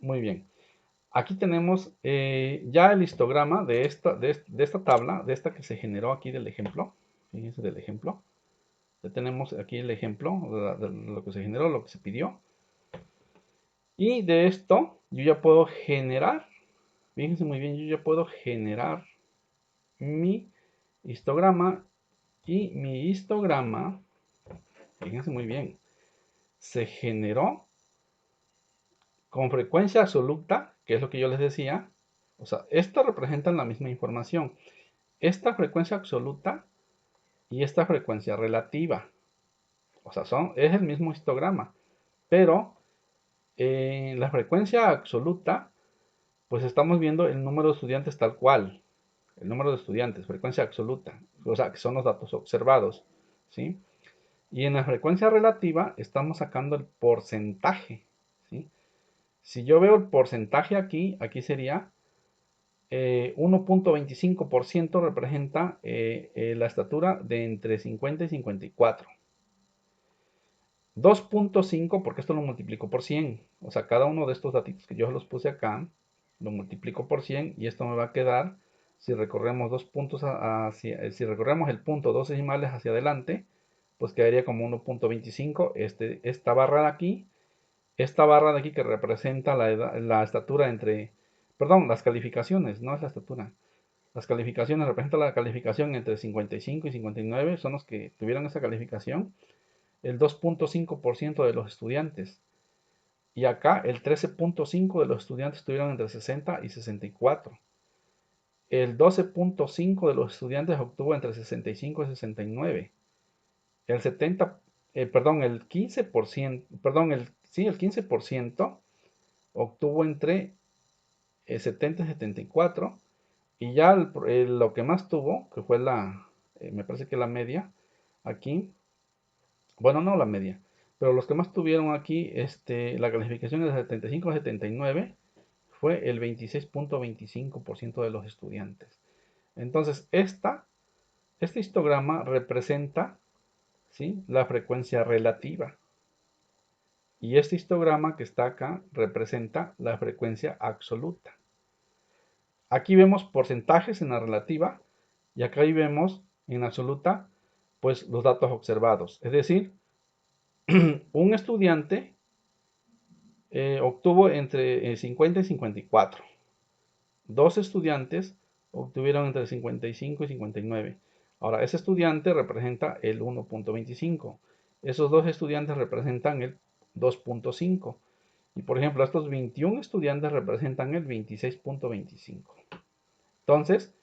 Muy bien. Aquí tenemos ya el histograma de esta tabla, de esta que se generó aquí del ejemplo. Fíjense del ejemplo. Ya tenemos aquí el ejemplo de lo que se generó, lo que se pidió. Y de esto yo ya puedo generar, fíjense muy bien, yo ya puedo generar mi histograma. Y mi histograma, fíjense muy bien, se generó con frecuencia absoluta, que es lo que yo les decía. O sea, estas representan la misma información. Esta frecuencia absoluta y esta frecuencia relativa. O sea, es el mismo histograma. Pero en la frecuencia absoluta, pues estamos viendo el número de estudiantes tal cual. El número de estudiantes, frecuencia absoluta. O sea, que son los datos observados. ¿Sí? Y en la frecuencia relativa estamos sacando el porcentaje. ¿Sí? Si yo veo el porcentaje aquí, aquí sería 1.25% representa la estatura de entre 50 y 54. 2.5, porque esto lo multiplico por 100. O sea, cada uno de estos datitos que yo los puse acá, lo multiplico por 100 y esto me va a quedar, si recorremos dos puntos si recorremos el punto dos decimales hacia adelante, pues quedaría como 1.25. Esta barra de aquí, que representa la estatura entre, perdón, las calificaciones, no es la estatura. Las calificaciones representan la calificación entre 55 y 59, son los que tuvieron esa calificación, el 2.5% de los estudiantes. Y acá el 13.5% de los estudiantes tuvieron entre 60 y 64. El 12.5% de los estudiantes obtuvo entre 65 y 69. El 70, perdón, el 15%, perdón, el 15% obtuvo entre 70 y 74. Y ya lo que más tuvo, que fue me parece que la media, aquí, bueno, no la media, pero los que más tuvieron aquí, la calificación de 75 a 79, fue el 26.25% de los estudiantes. Entonces, este histograma representa, ¿sí?, la frecuencia relativa. Y este histograma que está acá representa la frecuencia absoluta. Aquí vemos porcentajes en la relativa y acá vemos en absoluta, pues los datos observados. Es decir, un estudiante obtuvo entre 50 y 54. Dos estudiantes obtuvieron entre 55 y 59. Ahora, ese estudiante representa el 1.25. Esos dos estudiantes representan el 2.5. Y por ejemplo, estos 21 estudiantes representan el 26.25. Entonces,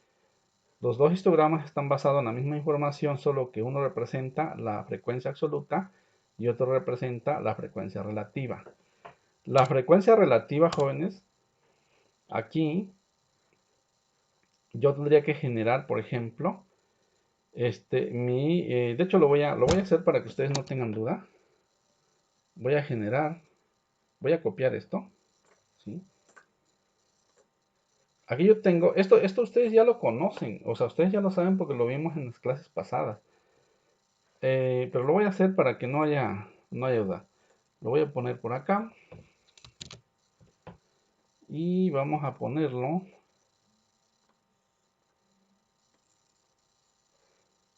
los dos histogramas están basados en la misma información, solo que uno representa la frecuencia absoluta y otro representa la frecuencia relativa. La frecuencia relativa, jóvenes, aquí yo tendría que generar, por ejemplo, de hecho lo voy a hacer para que ustedes no tengan duda. Voy a generar, voy a copiar esto, ¿sí? Aquí yo tengo, esto ustedes ya lo conocen, o sea, ustedes ya lo saben porque lo vimos en las clases pasadas. Pero lo voy a hacer para que no haya duda. Lo voy a poner por acá y vamos a ponerlo.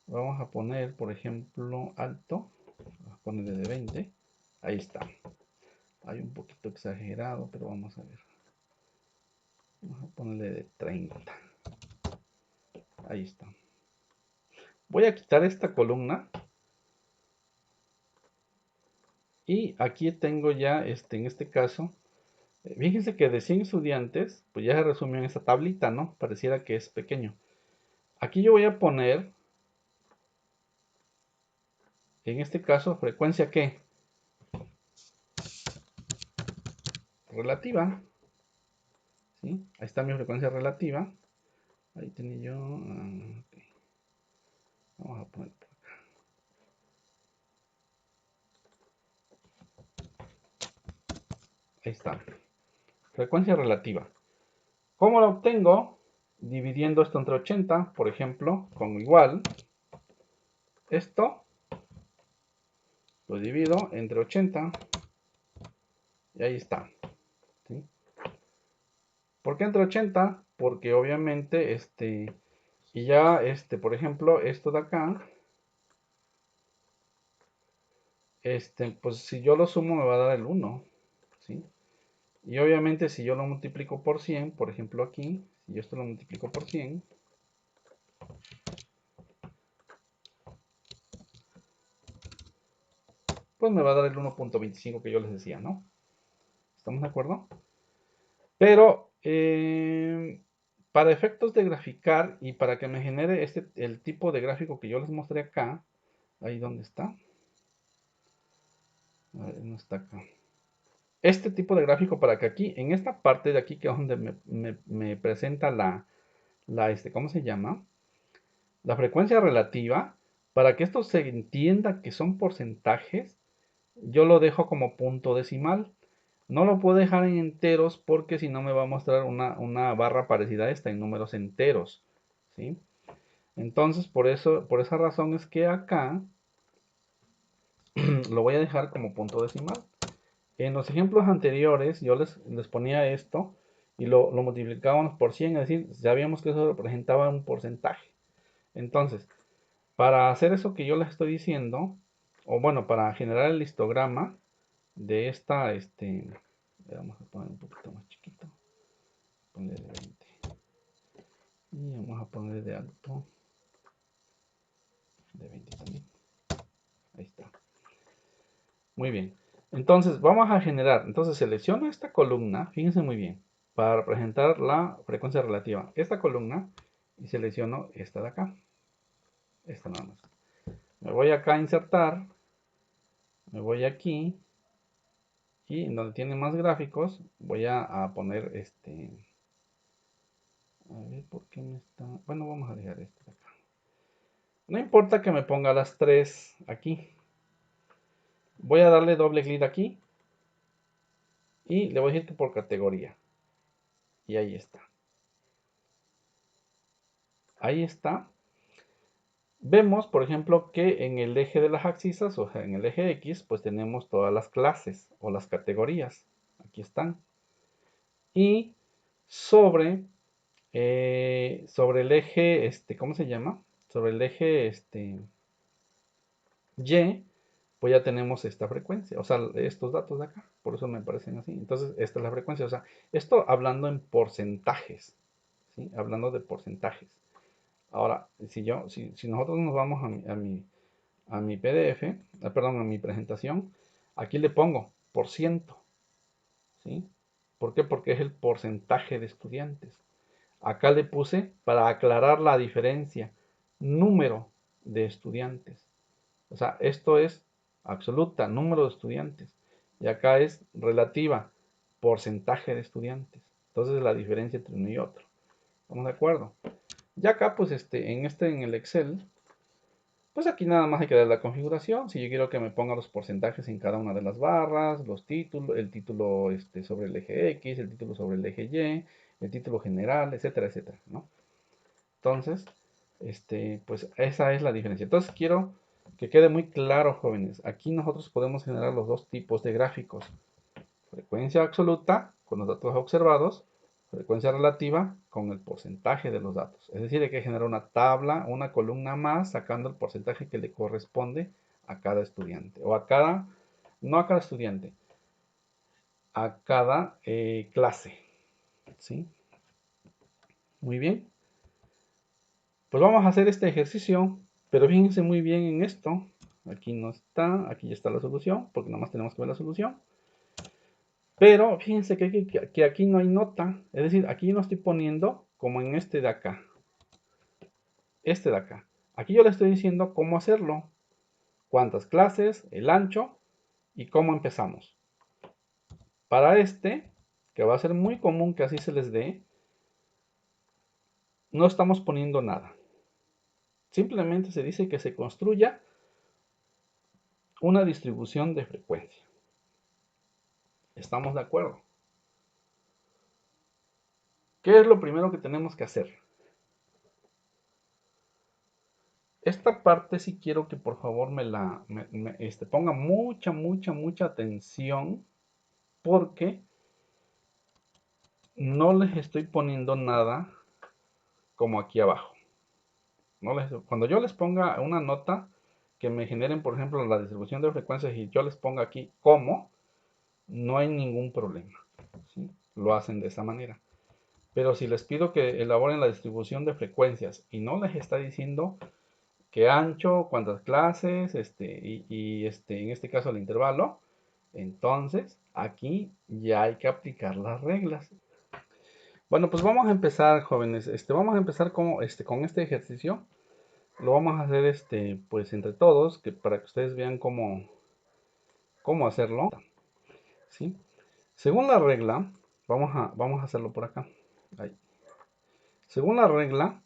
Vamos a poner, por ejemplo, alto. Vamos a ponerle de 20. Ahí está. Hay un poquito exagerado, pero vamos a ver. Vamos a ponerle de 30. Ahí está. Voy a quitar esta columna. Y aquí tengo ya, en este caso, fíjense que de 100 estudiantes, pues ya se resumió en esta tablita, ¿no? Pareciera que es pequeño. Aquí yo voy a poner, en este caso, frecuencia ¿qué? Relativa. ¿Sí? Ahí está mi frecuencia relativa. Ahí tenía yo. Okay. Vamos a poner por acá. Ahí está. Frecuencia relativa. ¿Cómo la obtengo? Dividiendo esto entre 80, por ejemplo, con igual. Esto lo divido entre 80 y ahí está. ¿Sí? ¿Por qué entre 80? Porque obviamente, y ya, por ejemplo, esto de acá, pues si yo lo sumo me va a dar el 1, ¿sí? Y obviamente si yo lo multiplico por 100, por ejemplo aquí, si yo esto lo multiplico por 100, pues me va a dar el 1.25 que yo les decía, ¿no? ¿Estamos de acuerdo? Pero para efectos de graficar y para que me genere el tipo de gráfico que yo les mostré acá, ahí donde está, a ver, no está acá. Este tipo de gráfico para que aquí, en esta parte de aquí, que es donde me presenta ¿cómo se llama? La frecuencia relativa, para que esto se entienda que son porcentajes, yo lo dejo como punto decimal. No lo puedo dejar en enteros porque si no me va a mostrar una barra parecida a esta en números enteros, ¿sí? Entonces, por esa razón es que acá lo voy a dejar como punto decimal. En los ejemplos anteriores yo les ponía esto y lo multiplicábamos por 100, es decir, sabíamos que eso representaba un porcentaje. Entonces, para hacer eso que yo les estoy diciendo, o bueno, para generar el histograma de vamos a poner un poquito más chiquito, poner de 20. Y vamos a poner de alto de 20 también. Ahí está. Muy bien. Entonces, vamos a generar. Entonces, selecciono esta columna. Fíjense muy bien. Para representar la frecuencia relativa. Esta columna. Y selecciono esta de acá. Esta nada más. Me voy acá a insertar. Me voy aquí. Y en donde tiene más gráficos. Voy a poner A ver por qué me está. Bueno, vamos a dejar este de acá. No importa que me ponga las tres aquí. Voy a darle doble clic aquí y le voy a decir que por categoría. Y ahí está. Ahí está. Vemos, por ejemplo, que en el eje de las abscisas, o sea, en el eje X, pues tenemos todas las clases o las categorías. Aquí están. Y sobre, sobre el eje, ¿cómo se llama? Sobre el eje, Y, pues ya tenemos esta frecuencia, o sea, estos datos de acá, por eso me parecen así. Entonces, esta es la frecuencia, o sea, esto hablando en porcentajes, ¿sí? Hablando de porcentajes. Ahora, si nosotros nos vamos a mi PDF, perdón, a mi presentación, aquí le pongo por ciento, ¿sí? ¿Por qué? Porque es el porcentaje de estudiantes. Acá le puse, para aclarar la diferencia, número de estudiantes. O sea, esto es absoluta, número de estudiantes. Y acá es relativa, porcentaje de estudiantes. Entonces la diferencia entre uno y otro. ¿Estamos de acuerdo? Y acá, pues en el Excel, pues aquí nada más hay que dar la configuración. Si yo quiero que me ponga los porcentajes en cada una de las barras, los títulos, el título sobre el eje X, el título sobre el eje Y, el título general, etcétera, etcétera, ¿no? Entonces, pues esa es la diferencia. Entonces quiero que quede muy claro, jóvenes. Aquí nosotros podemos generar los dos tipos de gráficos. Frecuencia absoluta con los datos observados, frecuencia relativa con el porcentaje de los datos. Es decir, hay que generar una tabla, una columna más, sacando el porcentaje que le corresponde a cada estudiante. O a cada, no a cada estudiante, a cada clase. ¿Sí? Muy bien. Pues vamos a hacer este ejercicio, pero fíjense muy bien en esto. Aquí no está, aquí ya está la solución, porque nada más tenemos que ver la solución. Pero fíjense que aquí no hay nota, es decir, aquí yo no estoy poniendo como en este de acá. Este de acá. Aquí yo le estoy diciendo cómo hacerlo, cuántas clases, el ancho y cómo empezamos. Para que va a ser muy común que así se les dé, no estamos poniendo nada. Simplemente se dice que se construya una distribución de frecuencia. ¿Estamos de acuerdo? ¿Qué es lo primero que tenemos que hacer? Esta parte sí quiero que por favor ponga mucha atención porque no les estoy poniendo nada como aquí abajo. Cuando yo les ponga una nota que me generen, por ejemplo, la distribución de frecuencias y yo les ponga aquí cómo, no hay ningún problema, ¿sí? Lo hacen de esa manera. Pero si les pido que elaboren la distribución de frecuencias y no les está diciendo qué ancho, cuántas clases, en este caso el intervalo, entonces aquí ya hay que aplicar las reglas. Bueno, pues vamos a empezar, jóvenes. Vamos a empezar con este ejercicio. Lo vamos a hacer pues entre todos, para que ustedes vean cómo hacerlo, ¿sí? Según la regla, vamos a hacerlo por acá. Ahí. Según la regla,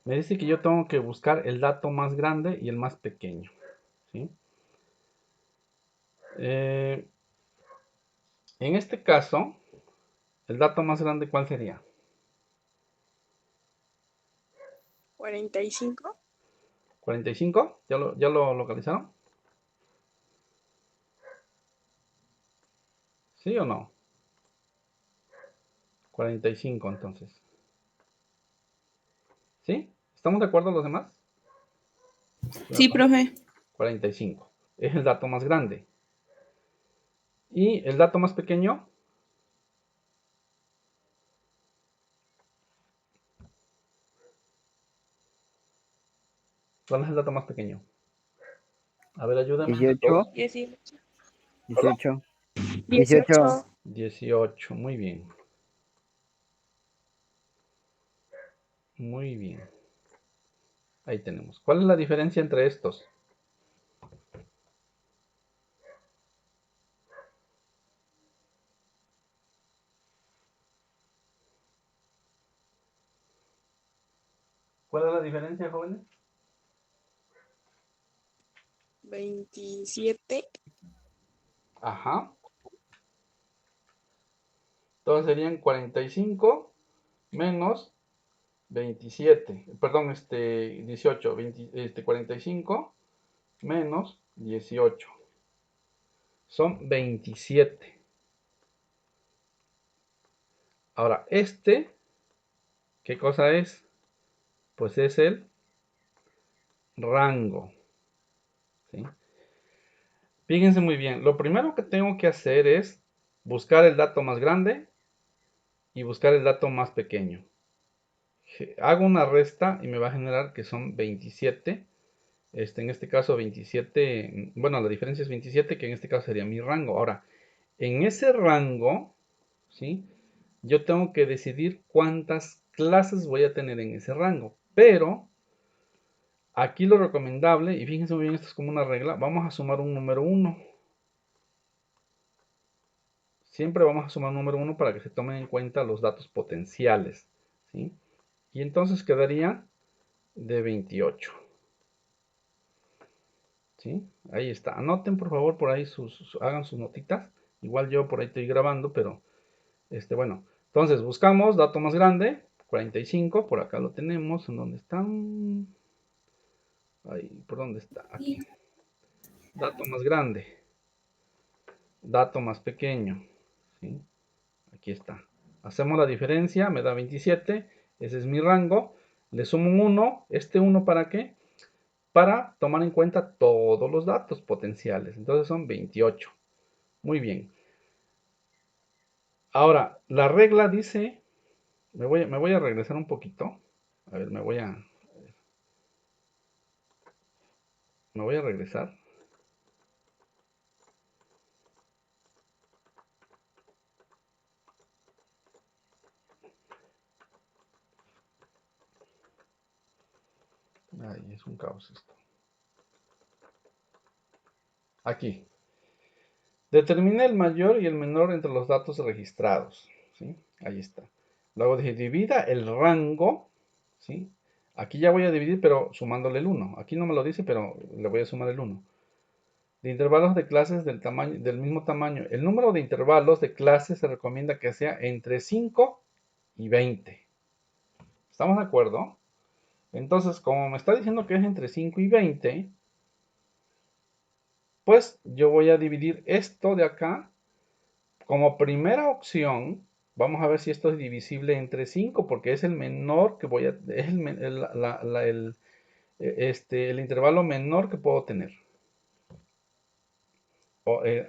me dice que yo tengo que buscar el dato más grande y el más pequeño, ¿sí? Eh, en este caso, el dato más grande, ¿cuál sería? 45. ¿45? ¿Ya lo localizaron? ¿Sí o no? 45 entonces. ¿Sí? ¿Estamos de acuerdo los demás? ¿Sí me Sí, apoyan? profe. 45. Es el dato más grande. ¿Y el dato más pequeño? ¿Cuál es el dato más pequeño? A ver, ayúdenme entre 18, todos. 18. 18, 18. 18. 18, muy bien. Muy bien. Ahí tenemos. ¿Cuál es la diferencia entre estos? ¿Cuál es la diferencia, jóvenes? 27. Ajá. Entonces serían 45 menos 27. Perdón, 18. 45 menos 18. Son 27. Ahora, ¿qué cosa es? Pues es el rango, ¿sí? Fíjense muy bien, lo primero que tengo que hacer es buscar el dato más grande y buscar el dato más pequeño. Hago una resta y me va a generar que son 27. En este caso 27, bueno, la diferencia es 27, que en este caso sería mi rango. Ahora, en ese rango, ¿sí? Yo tengo que decidir cuántas clases voy a tener en ese rango. Pero aquí lo recomendable, y fíjense muy bien, esto es como una regla, vamos a sumar un número 1. Siempre vamos a sumar un número 1 para que se tomen en cuenta los datos potenciales, ¿sí? Y entonces quedaría de 28. ¿Sí? Ahí está. Anoten por favor por ahí hagan sus notitas. Igual yo por ahí estoy grabando, pero bueno. Entonces buscamos dato más grande, 45, por acá lo tenemos. ¿En dónde están? Ahí, ¿por dónde está? Aquí. Dato más grande, dato más pequeño, ¿sí? Aquí está. Hacemos la diferencia, me da 27, ese es mi rango. Le sumo un 1, ¿este 1 para qué? Para tomar en cuenta todos los datos potenciales. Entonces son 28. Muy bien. Ahora, la regla dice, me voy a regresar un poquito. A ver, me voy a regresar. Ay, es un caos esto. Aquí. Determina el mayor y el menor entre los datos registrados. ¿Sí? Ahí está. Luego dije, divida el rango. ¿Sí? Aquí ya voy a dividir, pero sumándole el 1. Aquí no me lo dice, pero le voy a sumar el 1. De intervalos de clases del mismo tamaño. El número de intervalos de clases se recomienda que sea entre 5 y 20. ¿Estamos de acuerdo? Entonces, como me está diciendo que es entre 5 y 20, pues yo voy a dividir esto de acá como primera opción, Vamos a ver si esto es divisible entre 5, porque es el menor que voy a, es el intervalo menor que puedo tener.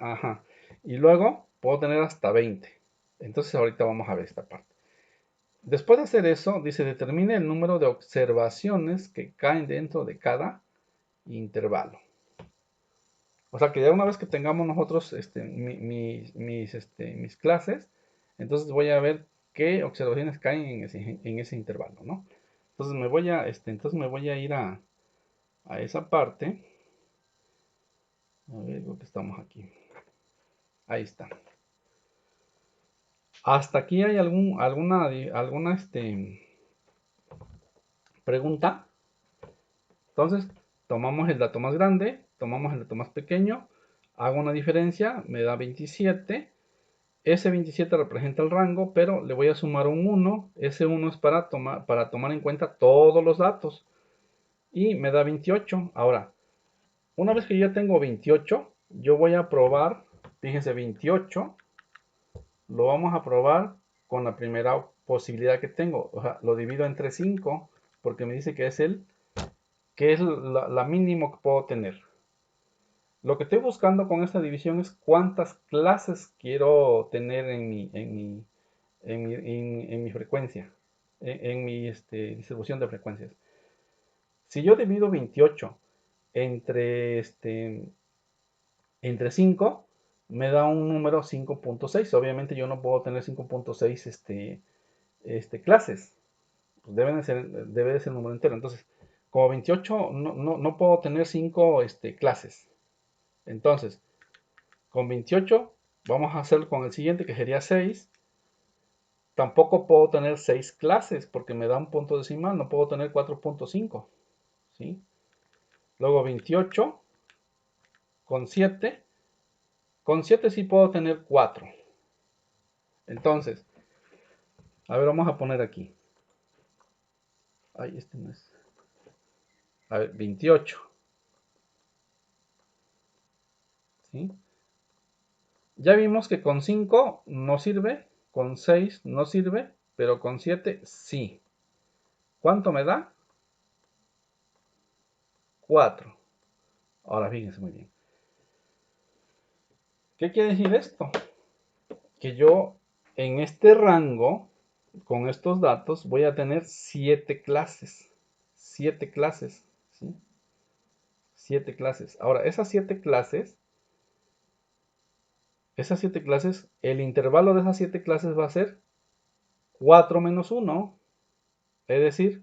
Ajá. Y luego puedo tener hasta 20. Entonces ahorita vamos a ver esta parte. Después de hacer eso, dice, determine el número de observaciones que caen dentro de cada intervalo. O sea que ya una vez que tengamos nosotros mis clases, entonces voy a ver qué observaciones caen en ese intervalo, ¿no? Entonces me voy a ir a esa parte. A ver, creo que estamos aquí. Ahí está. Hasta aquí hay alguna pregunta. Entonces, tomamos el dato más grande, tomamos el dato más pequeño, hago una diferencia, me da 27. Ese 27 representa el rango, pero le voy a sumar un 1. Ese 1 es para tomar en cuenta todos los datos. Y me da 28. Ahora, una vez que yo ya tengo 28, yo voy a probar, fíjense, 28, lo vamos a probar con la primera posibilidad que tengo. O sea, lo divido entre 5, porque me dice que es la mínimo que puedo tener. Lo que estoy buscando con esta división es cuántas clases quiero tener en mi frecuencia, en mi distribución de frecuencias. Si yo divido 28 entre, entre 5, me da un número 5.6. Obviamente yo no puedo tener 5.6 clases. Pues debe de ser un número entero. Entonces, como 28, no puedo tener 5 clases. Entonces, con 28, vamos a hacer con el siguiente, que sería 6. Tampoco puedo tener 6 clases porque me da un punto decimal, no puedo tener 4.5. ¿Sí? Luego 28 con 7. Con 7 sí puedo tener 4. Entonces, a ver, vamos a poner aquí. Ay, este no es. A ver, 28. ¿Sí? Ya vimos que con 5 no sirve, con 6 no sirve, pero con 7 sí. ¿Cuánto me da? 4. Ahora fíjense muy bien. ¿Qué quiere decir esto? Que yo en este rango, con estos datos, voy a tener 7 clases. 7 clases. ¿Sí? 7 clases. Ahora, esas 7 clases, el intervalo de esas 7 clases va a ser 4 menos 1. Es decir,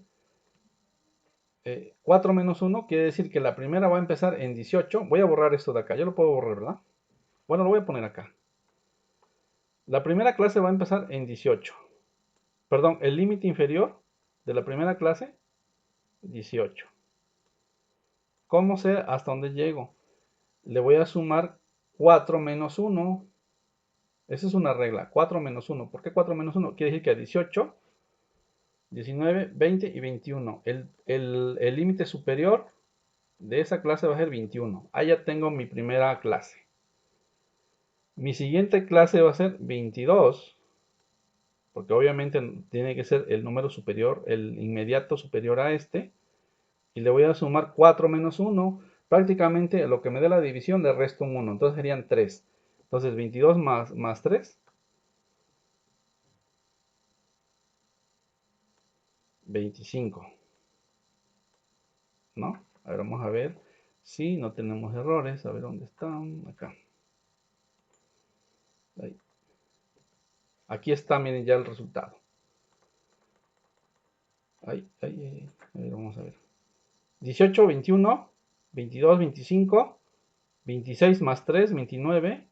4 menos 1 quiere decir que la primera va a empezar en 18. Voy a borrar esto de acá. Yo lo puedo borrar, ¿verdad? Bueno, lo voy a poner acá. La primera clase va a empezar en 18. Perdón, el límite inferior de la primera clase, 18. ¿Cómo sé hasta dónde llego? Le voy a sumar 4 menos 1. Esa es una regla. 4 menos 1. ¿Por qué 4 menos 1? Quiere decir que a 18, 19, 20 y 21. El límite superior de esa clase va a ser 21. Ahí ya tengo mi primera clase. Mi siguiente clase va a ser 22. Porque obviamente tiene que ser el número superior, el inmediato superior a este. Y le voy a sumar 4 menos 1. Prácticamente lo que me dé la división le resto un 1. Entonces serían 3. Entonces 22 más 3. 25. ¿No? A ver, vamos a ver si no tenemos errores. A ver dónde están. Acá. Ahí. Aquí está, miren ya el resultado. Ahí. A ver, vamos a ver. 18, 21, 22, 25, 26 más 3, 29,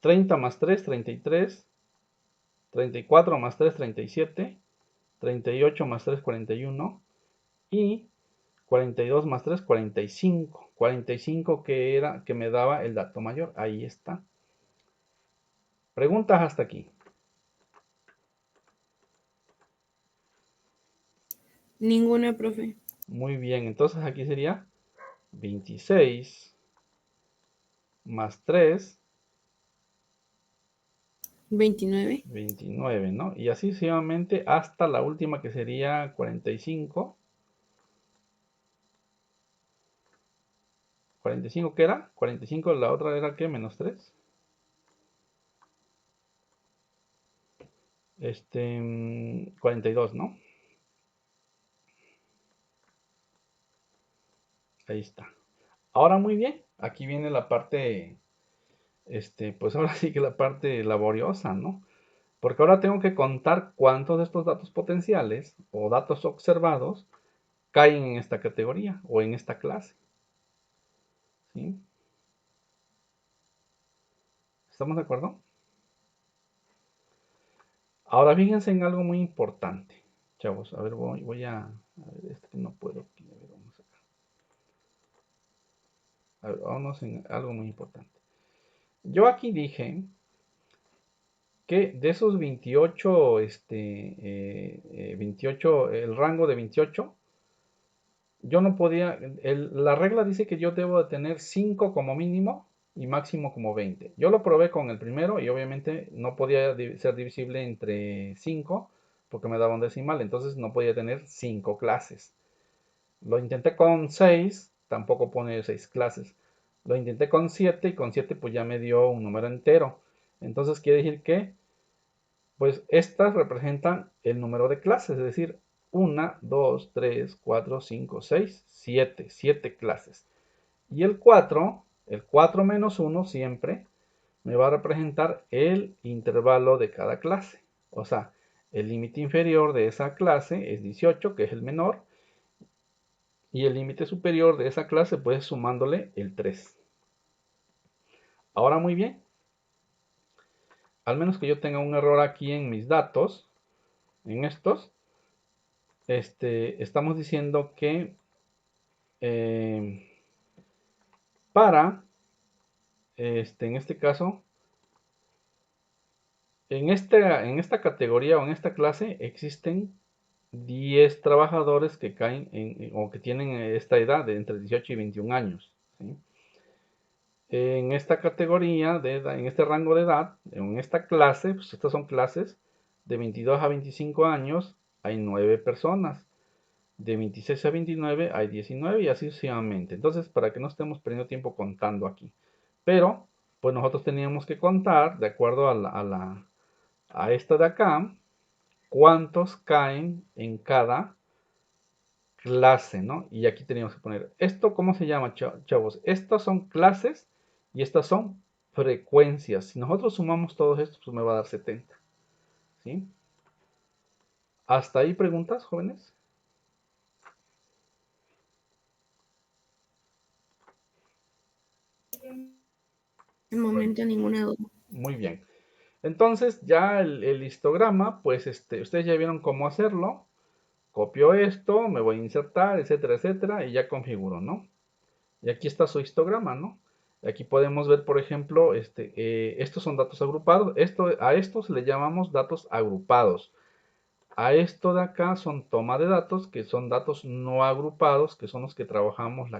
30 más 3, 33, 34 más 3, 37, 38 más 3, 41 y 42 más 3, 45. 45 que me daba el dato mayor. Ahí está. Preguntas hasta aquí. Ninguna, profe. Muy bien, entonces aquí sería 26 más 3 29. 29, ¿no? Y así sucesivamente hasta la última que sería 45. ¿45 qué era? 45, la otra era ¿qué? Menos 3. 42, ¿no? Ahí está. Ahora muy bien, aquí viene la parte, pues ahora sí que la parte laboriosa, ¿no? Porque ahora tengo que contar cuántos de estos datos potenciales o datos observados caen en esta categoría o en esta clase, ¿sí? ¿Estamos de acuerdo? Ahora fíjense en algo muy importante, chavos. A ver, voy a ver, este que no puedo aquí. A ver, vamos acá. A ver, vámonos en algo muy importante. Yo aquí dije que de esos 28, 28, el rango de 28, yo no podía, la regla dice que yo debo de tener 5 como mínimo y máximo como 20. Yo lo probé con el primero y obviamente no podía ser divisible entre 5 porque me daba un decimal, entonces no podía tener 5 clases. Lo intenté con 6, tampoco pone 6 clases. Lo intenté con 7 y con 7 pues ya me dio un número entero. Entonces quiere decir que pues estas representan el número de clases, es decir, 1, 2, 3, 4, 5, 6, 7, 7 clases. Y el 4 menos 1 siempre me va a representar el intervalo de cada clase. O sea, el límite inferior de esa clase es 18, que es el menor, y el límite superior de esa clase pues sumándole el 3. Ahora muy bien, al menos que yo tenga un error aquí en mis datos, en estos, estamos diciendo que eh, para, en este caso, en esta categoría o en esta clase existen 10 trabajadores que caen o que tienen esta edad de entre 18 y 21 años. ¿Sí? En esta categoría de edad, en este rango de edad, en esta clase, pues estas son clases de 22 a 25 años, hay 9 personas. De 26 a 29 hay 19 y así sucesivamente. Entonces, para que no estemos perdiendo tiempo contando aquí. Pero, pues nosotros teníamos que contar, de acuerdo a esta de acá, cuántos caen en cada clase, ¿no? Y aquí teníamos que poner, ¿esto cómo se llama, chavos? Estas son clases y estas son frecuencias. Si nosotros sumamos todos estos, pues me va a dar 70, ¿sí? ¿Hasta ahí preguntas, jóvenes? De momento ninguna duda. Muy bien. Entonces ya el histograma, pues ustedes ya vieron cómo hacerlo. Copio esto, me voy a insertar, etcétera, etcétera, y ya configuro, ¿no? Y aquí está su histograma, ¿no? Aquí podemos ver, por ejemplo, estos son datos agrupados. A estos le llamamos datos agrupados. A esto de acá son toma de datos, que son datos no agrupados, que son los que trabajamos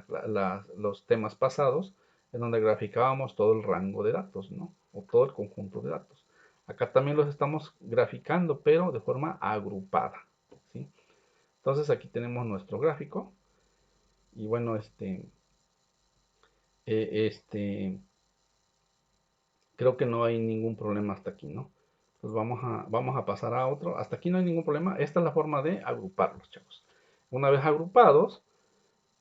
los temas pasados, en donde graficábamos todo el rango de datos, ¿no? O todo el conjunto de datos. Acá también los estamos graficando, pero de forma agrupada, ¿sí? Entonces aquí tenemos nuestro gráfico. Y bueno, eh, este, creo que no hay ningún problema hasta aquí, ¿no? Pues vamos a pasar a otro. Hasta aquí no hay ningún problema. Esta es la forma de agruparlos, chavos. Una vez agrupados,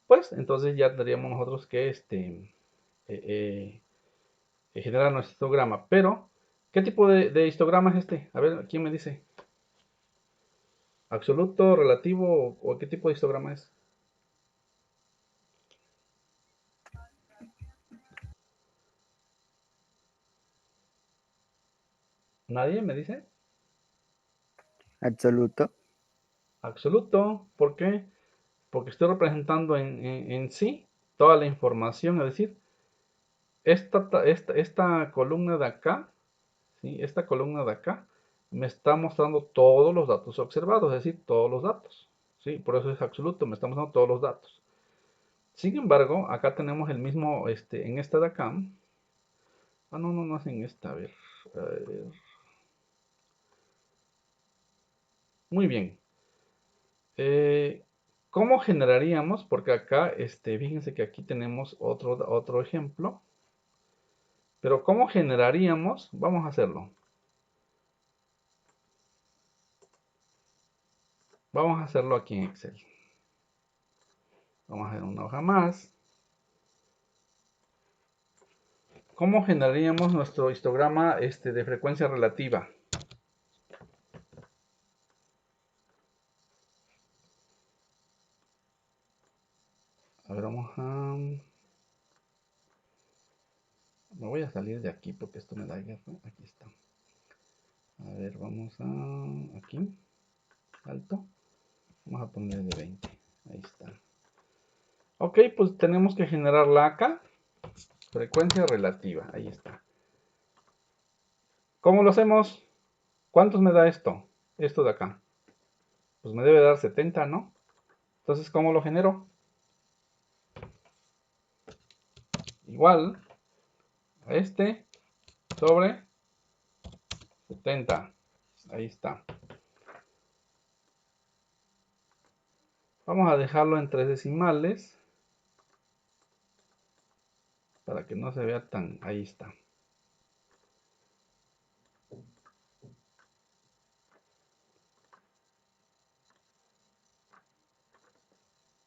pues entonces ya tendríamos nosotros que generar nuestro histograma. Pero, ¿qué tipo de histograma es este? A ver, ¿quién me dice? ¿Absoluto, relativo o qué tipo de histograma es? ¿Nadie me dice? Absoluto. Absoluto. ¿Por qué? Porque estoy representando en sí toda la información, es decir, esta columna de acá, ¿sí? Esta columna de acá me está mostrando todos los datos observados, es decir, todos los datos, ¿sí? Por eso es absoluto, me está mostrando todos los datos. Sin embargo, acá tenemos el mismo, en esta de acá, no es en esta, a ver, Muy bien. ¿Cómo generaríamos? Porque acá, fíjense que aquí tenemos otro ejemplo. Pero ¿cómo generaríamos? Vamos a hacerlo. Vamos a hacerlo aquí en Excel. Vamos a hacer una hoja más. ¿Cómo generaríamos nuestro histograma de frecuencia relativa? A ver, vamos a... Me voy a salir de aquí porque esto me da guerra. Aquí está. A ver, vamos a... Aquí. Alto. Vamos a poner de 20. Ahí está. Ok, pues tenemos que generarla acá. Frecuencia relativa. Ahí está. ¿Cómo lo hacemos? ¿Cuántos me da esto? Esto de acá. Pues me debe dar 70, ¿no? Entonces, ¿cómo lo genero? Igual a sobre 70. Ahí está. Vamos a dejarlo en 3 decimales. Para que no se vea tan... Ahí está.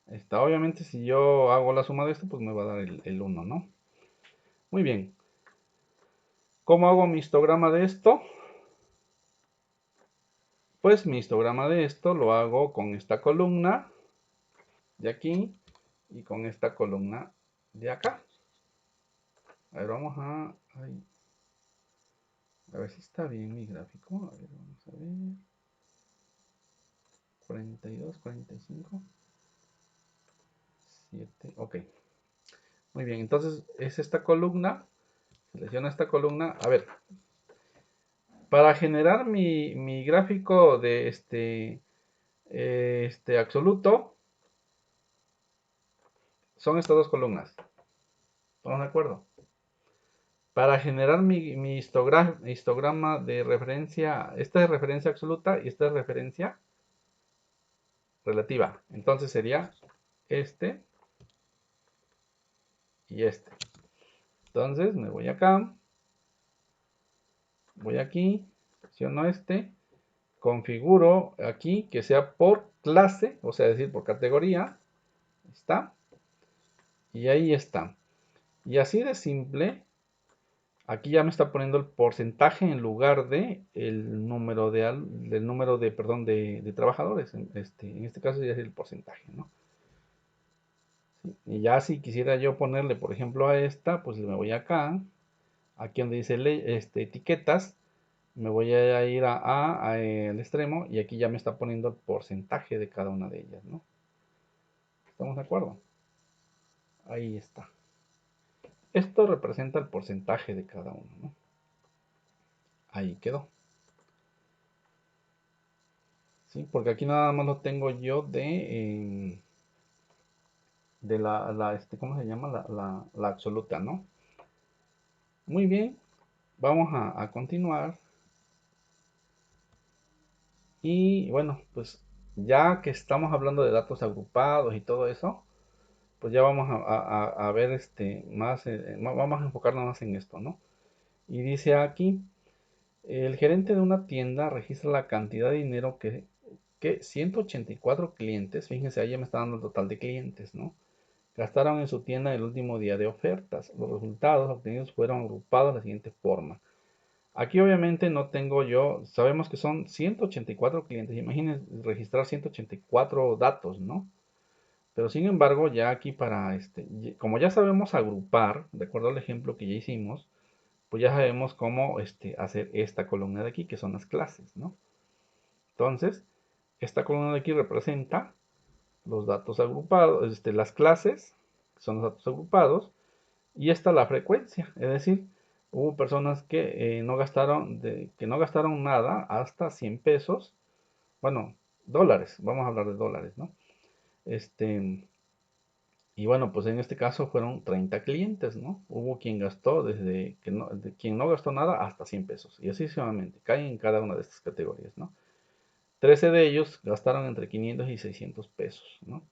Está, obviamente si yo hago la suma de esto, pues me va a dar el 1, ¿no? Muy bien. ¿Cómo hago mi histograma de esto? Pues mi histograma de esto lo hago con esta columna de aquí y con esta columna de acá. A ver, vamos a ver si está bien mi gráfico. A ver, vamos a ver. 42, 45, 7, ok. Muy bien, entonces es esta columna. Selecciono esta columna. A ver, para generar mi gráfico de absoluto, son estas dos columnas. ¿Estamos de acuerdo? Para generar mi histograma de referencia, esta es referencia absoluta y esta es referencia relativa. Entonces sería este y este. Entonces me voy acá, voy aquí, selecciono configuro aquí que sea por clase, o sea, decir por categoría. Está. Y ahí está. Y así de simple, aquí ya me está poniendo el porcentaje en lugar de el número del número de, perdón, de trabajadores. En este caso ya es el porcentaje, ¿no? ¿Sí? Y ya si quisiera yo ponerle, por ejemplo, a esta, pues me voy acá, aquí donde dice etiquetas, me voy a ir al extremo y aquí ya me está poniendo el porcentaje de cada una de ellas, ¿no? ¿Estamos de acuerdo? Ahí está. Esto representa el porcentaje de cada uno, ¿no? Ahí quedó. ¿Sí? Porque aquí nada más lo tengo yo de ¿cómo se llama? La absoluta, ¿no? Muy bien. Vamos a continuar. Y bueno, pues ya que estamos hablando de datos agrupados y todo eso, pues ya vamos a ver más, vamos a enfocarnos más en esto, ¿no? Y dice aquí, el gerente de una tienda registra la cantidad de dinero que 184 clientes, fíjense, ahí ya me está dando el total de clientes, ¿no? Gastaron en su tienda el último día de ofertas. Los resultados obtenidos fueron agrupados de la siguiente forma. Aquí obviamente no tengo yo, sabemos que son 184 clientes, imagínense registrar 184 datos, ¿no? Pero sin embargo, ya aquí como ya sabemos agrupar, de acuerdo al ejemplo que ya hicimos, pues ya sabemos cómo hacer esta columna de aquí, que son las clases, ¿no? Entonces, esta columna de aquí representa los datos agrupados, las clases, que son los datos agrupados, y esta la frecuencia, es decir, hubo personas que no gastaron nada hasta 100 pesos, bueno, dólares, vamos a hablar de dólares, ¿no? Y bueno, pues en este caso fueron 30 clientes, ¿no? Hubo quien gastó quien no gastó nada hasta 100 pesos, y así sucesivamente, caen en cada una de estas categorías, ¿no? 13 de ellos gastaron entre 500 y 600 pesos, ¿no?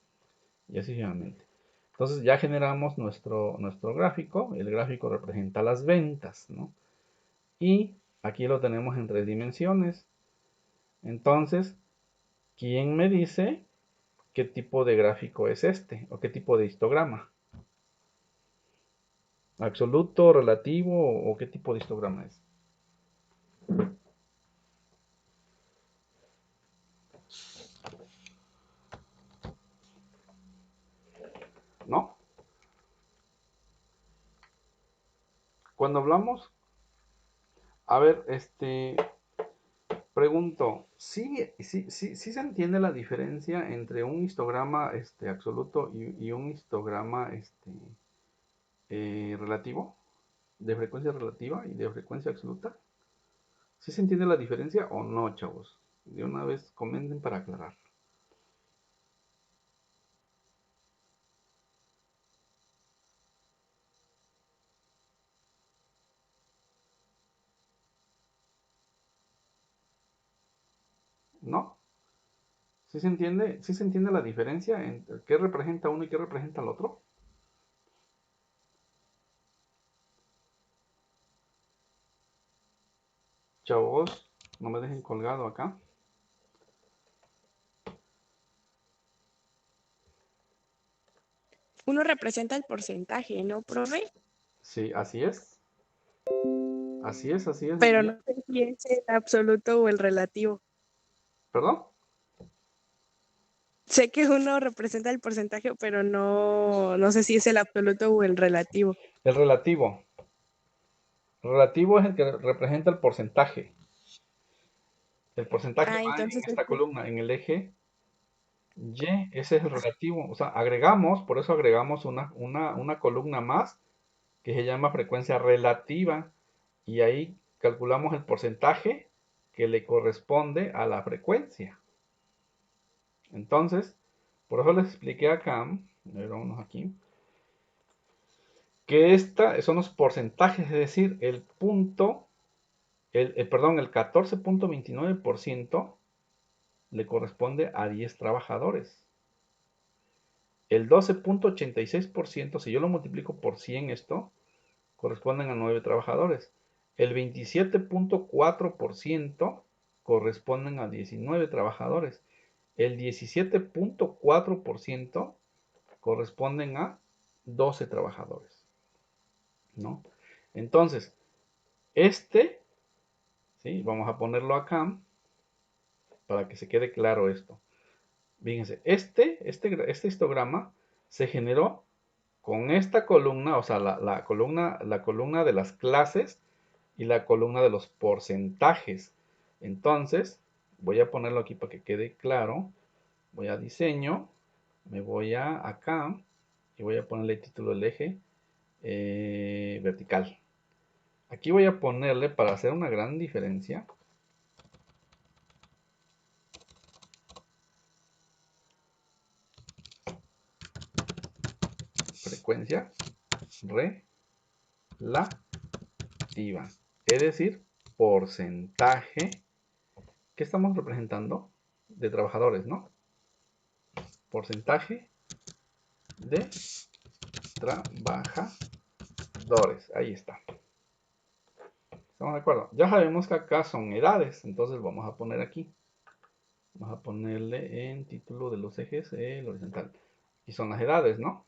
Y así sucesivamente. Entonces ya generamos nuestro gráfico. El gráfico representa las ventas, ¿no? Y aquí lo tenemos en 3 dimensiones. Entonces, ¿quién me dice qué tipo de gráfico es este? ¿O qué tipo de histograma? ¿Absoluto, relativo o qué tipo de histograma es? ¿No? Cuando hablamos, a ver, pregunto, ¿sí se entiende la diferencia entre un histograma absoluto y un histograma relativo? ¿De frecuencia relativa y de frecuencia absoluta? ¿Sí se entiende la diferencia o no, chavos? De una vez comenten para aclarar. ¿No? ¿Sí se entiende? ¿Sí se entiende la diferencia entre qué representa uno y qué representa el otro? Chavos, no me dejen colgado acá. Uno representa el porcentaje, ¿no, profe? Sí, así es. Así es, así es. Pero no sé si es el absoluto o el relativo. ¿Perdón? Sé que uno representa el porcentaje, pero no sé si es el absoluto o el relativo. El relativo. El relativo es el que representa el porcentaje. El porcentaje va en Entonces esta columna, en el eje Y, ese es el relativo. O sea, agregamos, por eso agregamos una columna más que se llama frecuencia relativa. Y ahí calculamos el porcentaje que le corresponde a la frecuencia. Entonces, por eso les expliqué acá, a ver, vámonos aquí, que son los porcentajes, es decir, el 14.29% le corresponde a 10 trabajadores. El 12.86%, si yo lo multiplico por 100 esto, corresponden a 9 trabajadores. El 27.4% corresponden a 19 trabajadores. El 17.4% corresponden a 12 trabajadores, ¿no? Entonces, ¿sí? Vamos a ponerlo acá para que se quede claro esto. Fíjense, este histograma se generó con esta columna, o sea, la columna de las clases y la columna de los porcentajes. Entonces, voy a ponerlo aquí para que quede claro. Voy a diseño, me voy a acá y voy a ponerle el título del eje vertical. Aquí voy a ponerle, para hacer una gran diferencia, frecuencia relativa, es decir, porcentaje que estamos representando de trabajadores, ¿no? Porcentaje de trabajadores. Ahí está. ¿Estamos de acuerdo? Ya sabemos que acá son edades, entonces vamos a poner aquí. Vamos a ponerle en título de los ejes el horizontal. Y son las edades, ¿no?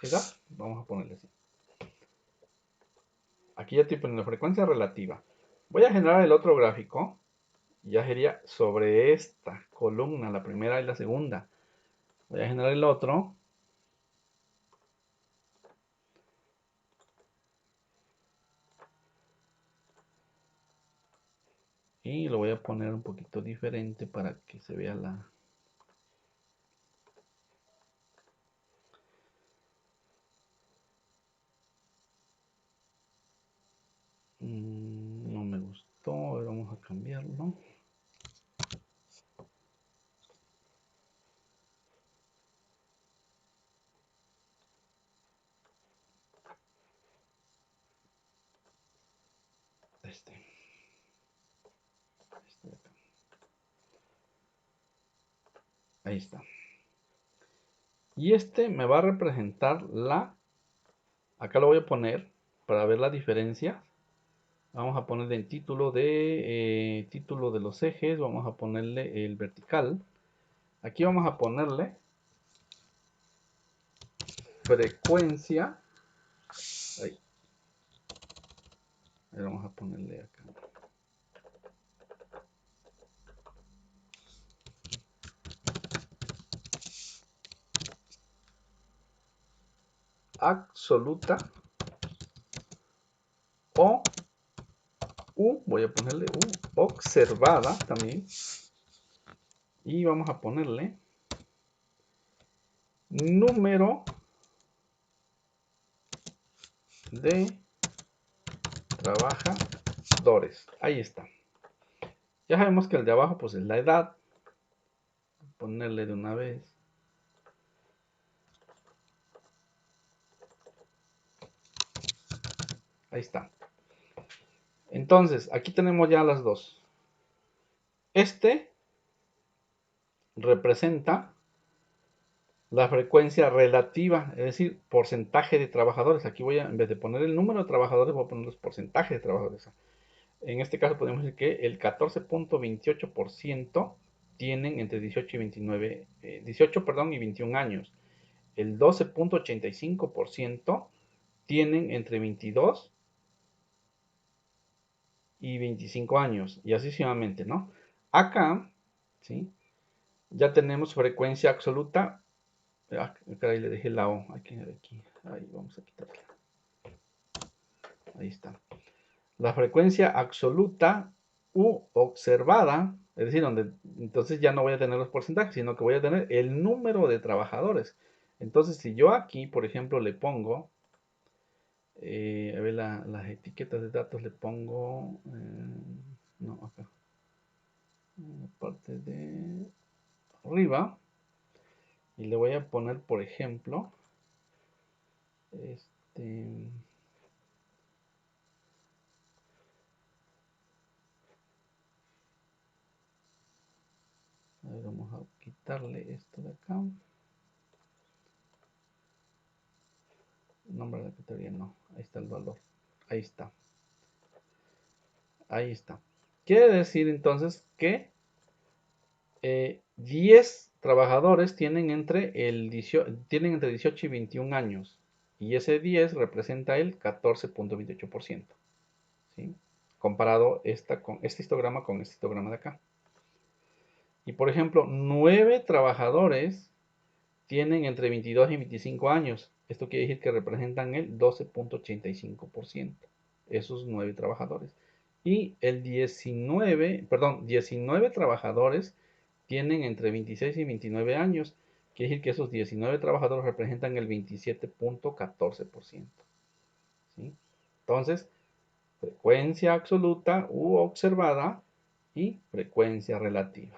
Edad, vamos a ponerle así. Aquí ya estoy poniendo frecuencia relativa. Voy a generar el otro gráfico. Ya sería sobre esta columna, la primera y la segunda. Voy a generar el otro. Y lo voy a poner un poquito diferente para que se vea la... No me gustó, ahora vamos a cambiarlo. este. Este de acá. Ahí está. Y este me va a representar acá lo voy a poner para ver la diferencia. Vamos a ponerle en título de los ejes, vamos a ponerle el vertical. Aquí vamos a ponerle frecuencia. Ahí vamos a ponerle acá. Absoluta o voy a ponerle observada también. Y vamos a ponerle número de trabajadores. Ahí está. Ya sabemos que el de abajo pues es la edad. Ponerle de una vez. Ahí está. Entonces, aquí tenemos ya las dos. Este representa la frecuencia relativa, es decir, porcentaje de trabajadores. Aquí voy a, en vez de poner el número de trabajadores, voy a poner los porcentajes de trabajadores. En este caso podemos decir que el 14.28% tienen entre 18 y 29, 18, perdón, y 21 años. El 12.85% tienen entre 22 y 25 años, y así sucesivamente, ¿no? Acá, ¿sí? Ya tenemos frecuencia absoluta. Acá le dejé la O. Aquí. Ahí vamos a quitarla. Ahí está. La frecuencia absoluta u observada, es decir, donde entonces ya no voy a tener los porcentajes, sino que voy a tener el número de trabajadores. Entonces, si yo aquí, por ejemplo, le pongo, a ver, las etiquetas de datos le pongo, no, acá, en la parte de arriba, y le voy a poner, por ejemplo, a ver, vamos a quitarle esto de acá. Nombre de la categoría no. Ahí está el valor. Ahí está. Ahí está. Quiere decir entonces que 10 trabajadores tienen entre 18 y 21 años. Y ese 10 representa el 14.28%. ¿Sí? Comparado con este histograma con este histograma de acá. Y por ejemplo, 9 trabajadores tienen entre 22 y 25 años. Esto quiere decir que representan el 12.85%. Esos 9 trabajadores. Y el 19 trabajadores tienen entre 26 y 29 años. Quiere decir que esos 19 trabajadores representan el 27.14%. ¿Sí? Entonces, frecuencia absoluta u observada y frecuencia relativa.